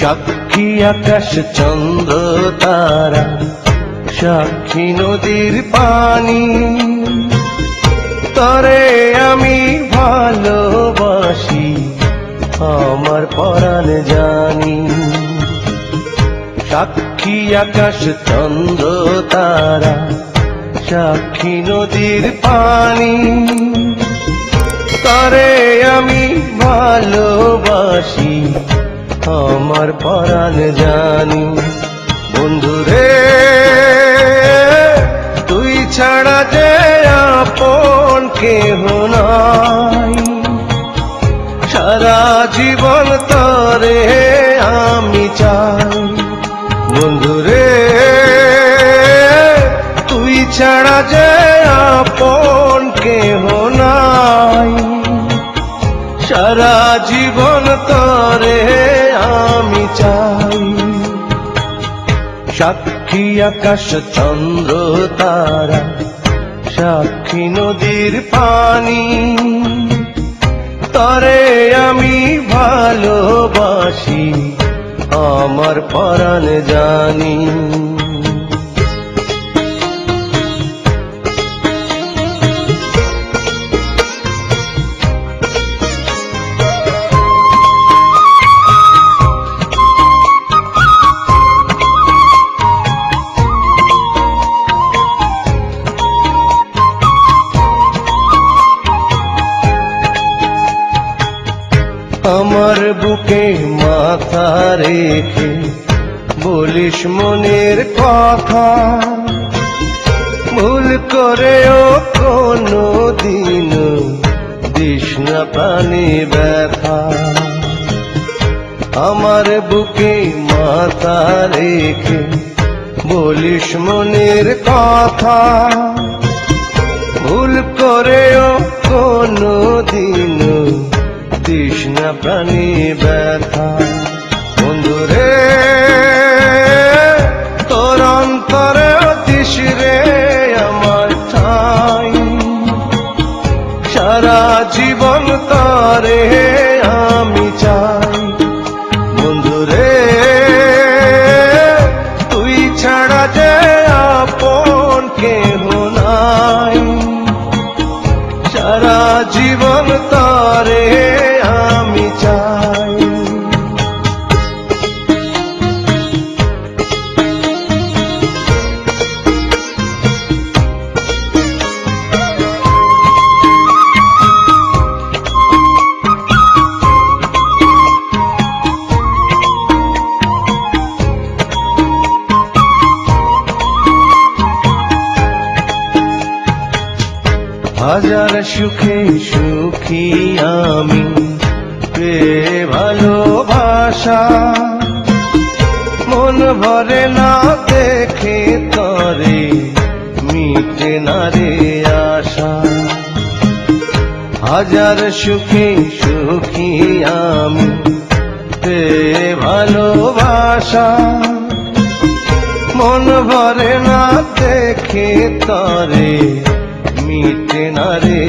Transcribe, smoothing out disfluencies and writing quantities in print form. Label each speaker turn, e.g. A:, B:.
A: সাক্ষী আকাশ চন্দ্র তারা, সাক্ষী নদীর পানি, তরে আমি ভালোবাসি আমার পরাণ জানি। সাক্ষী আকাশ চন্দ্র তারা, সাক্ষী নদীর পানি, তরে আমি ভালোবাসি আমার পরাণ জানি। বন্ধুরে তুই ছাড়া যে আপন কেহ নাই, সারা জীবন তরে আমি চাই। বন্ধুরে তুই ছাড়া যে আপন কেহ নাই, সারা জীবন তরে আমি চাই। সাক্ষী আকাশ চন্দ্র তারা, সাক্ষী নদীর পানি, তরে আমি ভালোবাসি আমার পরাণ জানি। আমার বুকে মাথা রেখে বলিস মনের কথা, ভুল করেও কোনো দিন দিস না প্রাণে ব্যথা। আমার বুকে মাথা রেখে বলিস মনের কথা, ভুল করেও কোনো দিন দিস না প্রাণী ব্যথা। বন্ধুরে তোর অন্তরে দিস রে আমার ঠাই, সারা জীবন তরে আমি চাই। বন্ধুরে তুই ছাড়া যে আপন কেহ নাই, সারা জীবন তরে আমি চাই। হাজার সুখে সুখী আমি পেয়ে ভালোবাসা, মন ভরে না দেখে তরে মিটে না রে আশা। হাজার সুখে সুখী আমি পেয়ে ভালোবাসা, মন ভরে না দেখে তরে মিটে না রে